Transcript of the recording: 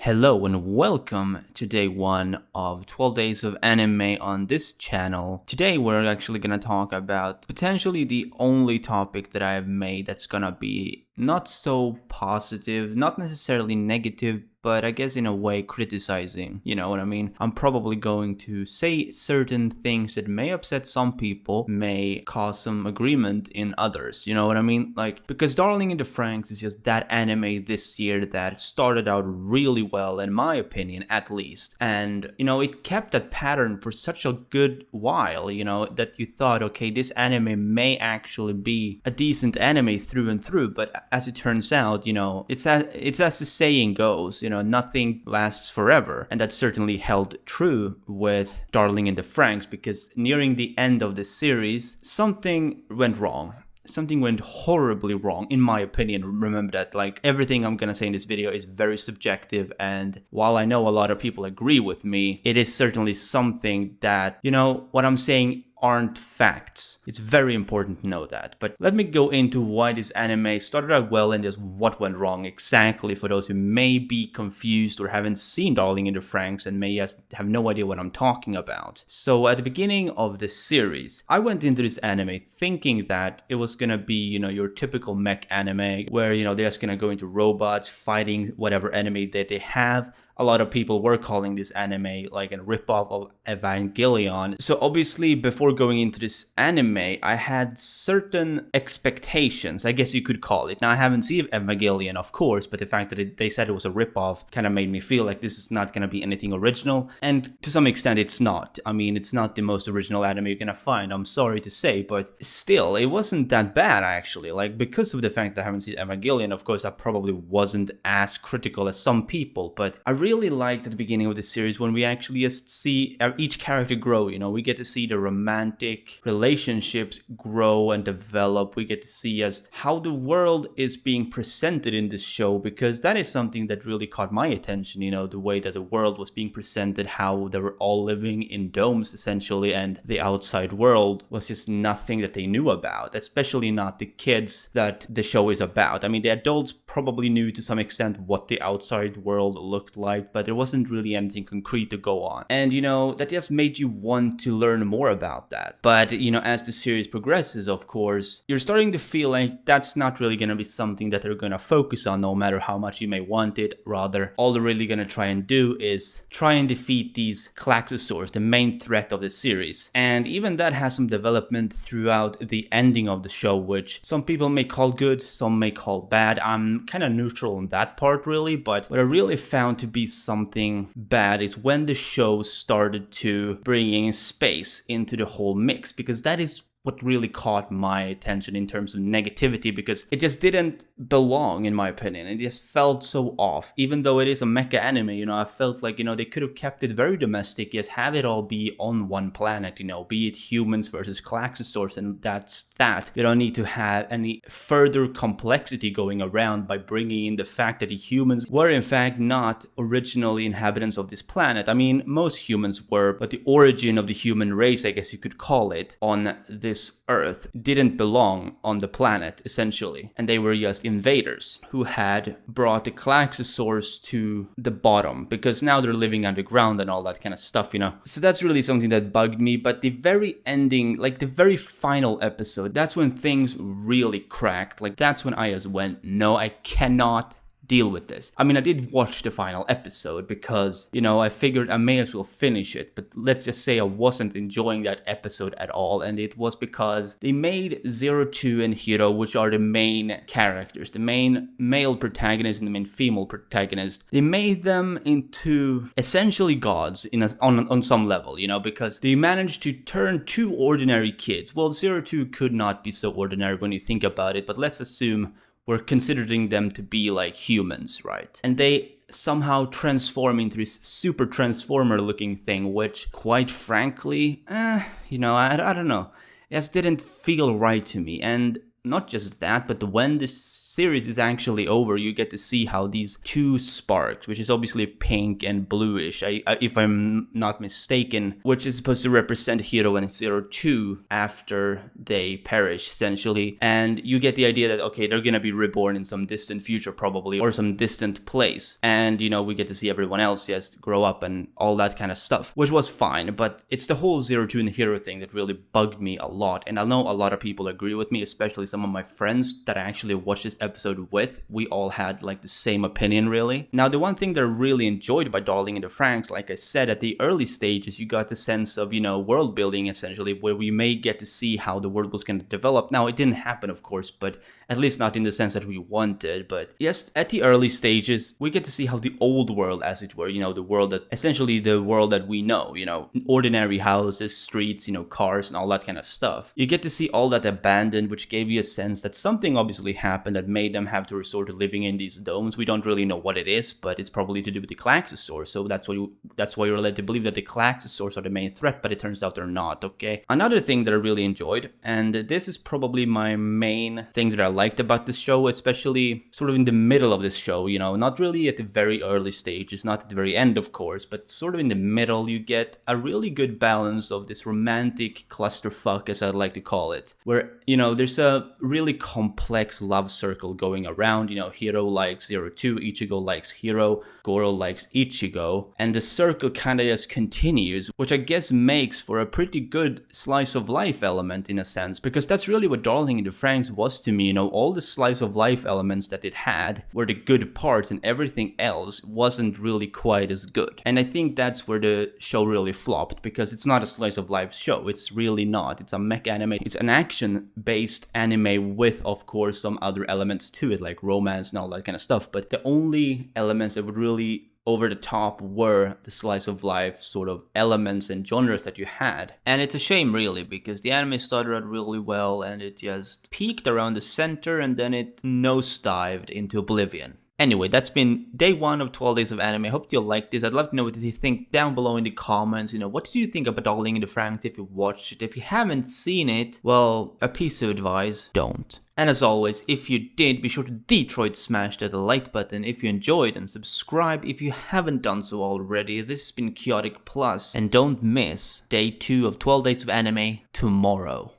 Hello and welcome to day one of 12 days of anime on this channel. Today we're actually gonna talk about potentially the only topic that I have made that's gonna be not so positive, not necessarily negative, but I guess in a way criticizing, you know what I mean? I'm probably going to say certain things that may upset some people, may cause some agreement in others, you know what I mean? Like, because Darling in the Franxx is just that anime this year that started out really well, in my opinion, at least. And, you know, it kept that pattern for such a good while, you know, that you thought, okay, this anime may actually be a decent anime through and through, but as it turns out, you know, it's as the saying goes, you know, nothing lasts forever. And that certainly held true with Darling in the Franxx, because nearing the end of the series, something went wrong. Something went horribly wrong, in my opinion. Remember that, like, everything I'm gonna say in this video is very subjective, and while I know a lot of people agree with me, it is certainly something that, you know, what I'm saying aren't facts. It's very important to know that. But let me go into why this anime started out well and just what went wrong exactly, for those who may be confused or haven't seen Darling in the Franxx and may just have no idea what I'm talking about. So at the beginning of the series, I went into this anime thinking that it was gonna be, you know, your typical mech anime where, you know, they're just gonna go into robots fighting whatever enemy that they have. A lot of people were calling this anime like a ripoff of Evangelion. So obviously, before going into this anime, I had certain expectations, I guess you could call it. Now, I haven't seen Evangelion, of course, but the fact that they said it was a ripoff kind of made me feel like this is not going to be anything original. And to some extent, it's not. I mean, it's not the most original anime you're going to find, I'm sorry to say, but still, it wasn't that bad, actually. Like, because of the fact that I haven't seen Evangelion, of course, I probably wasn't as critical as some people, but I really liked at the beginning of the series when we actually just see each character grow. You know, we get to see the romantic relationships grow and develop. We get to see just how the world is being presented in this show, because that is something that really caught my attention. You know, the way that the world was being presented, how they were all living in domes essentially, and the outside world was just nothing that they knew about, especially not the kids that the show is about. I mean, the adults probably knew to some extent what the outside world looked like, but there wasn't really anything concrete to go on. And, you know, that just made you want to learn more about that. But, you know, as the series progresses, of course, you're starting to feel like that's not really going to be something that they're going to focus on, no matter how much you may want it. Rather, all they're really going to try and do is try and defeat these Klaxosaurs, the main threat of the series. And even that has some development throughout the ending of the show, which some people may call good, some may call bad. I'm kind of neutral on that part, really, but what I really found to be something bad is when the show started to bring in space into the whole mix, because that is what really caught my attention in terms of negativity, because it just didn't belong, in my opinion. It just felt so off. Even though it is a mecha anime, you know, I felt like, you know, they could have kept it very domestic, just have it all be on one planet, you know, be it humans versus Klaxosaurs, and that's that. You don't need to have any further complexity going around by bringing in the fact that the humans were in fact not originally inhabitants of this planet. I mean, most humans were, but the origin of the human race, I guess you could call it, on this Earth didn't belong on the planet, essentially. And they were just invaders who had brought the Klaxosaurs to the bottom, because now they're living underground and all that kind of stuff, you know. So that's really something that bugged me. But the very ending, like the very final episode, that's when things really cracked. Like, that's when I just went, no, I cannot deal with this. I mean, I did watch the final episode because, you know, I figured I may as well finish it, but let's just say I wasn't enjoying that episode at all, and it was because they made 02 and Hiro, which are the main characters, the main male protagonist and the main female protagonist, they made them into essentially gods on some level, you know, because they managed to turn two ordinary kids. Well, 02 could not be so ordinary when you think about it, but let's assume we're considering them to be like humans, right? And they somehow transform into this super transformer looking thing, which quite frankly, you know, I don't know. It just didn't feel right to me. And not just that, but when the series is actually over, you get to see how these two sparks, which is obviously pink and bluish, if I'm not mistaken, which is supposed to represent Hero and Zero Two after they perish, essentially. And you get the idea that, okay, they're gonna be reborn in some distant future, probably, or some distant place. And, you know, we get to see everyone else just grow up and all that kind of stuff, which was fine. But it's the whole Zero Two and Hero thing that really bugged me a lot. And I know a lot of people agree with me, especially some of my friends that I actually watched this episode with. We all had like the same opinion, really. Now, the one thing that I really enjoyed by Darling in the Franxx, like I said, at the early stages, you got the sense of, you know, world building, essentially, where we may get to see how the world was going to develop. Now, it didn't happen, of course, but at least not in the sense that we wanted. But yes, at the early stages, we get to see how the old world, as it were, you know, the world that, essentially the world that we know, you know, ordinary houses, streets, you know, cars, and all that kind of stuff. You get to see all that abandoned, which gave you a sense that something obviously happened that made them have to resort to living in these domes. We don't really know what it is, but it's probably to do with the Klaxosaurs. So that's why you're led to believe that the Klaxosaurs are the main threat, but it turns out they're not, okay? Another thing that I really enjoyed, and this is probably my main thing that I liked about this show, especially sort of in the middle of this show, you know, not really at the very early stages, not at the very end, of course, but sort of in the middle, you get a really good balance of this romantic clusterfuck, as I'd like to call it, where, you know, there's a really complex love circle going around. You know, Hero likes Zero Two, Ichigo likes Hero, Goro likes Ichigo, and the circle kind of just continues, which I guess makes for a pretty good slice of life element in a sense, because that's really what Darling in the Franxx was to me. You know, all the slice of life elements that it had were the good parts, and everything else wasn't really quite as good. And I think that's where the show really flopped, because it's not a slice of life show. It's really not. It's a mech anime. It's an action-based anime with, of course, some other elements to it, like romance and all that kind of stuff. But the only elements that would really over the top were the slice of life sort of elements and genres that you had. And it's a shame, really, because the anime started out really well and it just peaked around the center and then it nosedived into oblivion. Anyway, that's been day 1 of 12 days of anime. I hope you liked this. I'd love to know what you think down below in the comments. You know, what did you think about Darling in the Franxx if you watched it? If you haven't seen it, well, a piece of advice, don't. And as always, if you did, be sure to Detroit smash that like button if you enjoyed and subscribe if you haven't done so already. This has been Chaotic Plus, and don't miss day 2 of 12 days of anime tomorrow.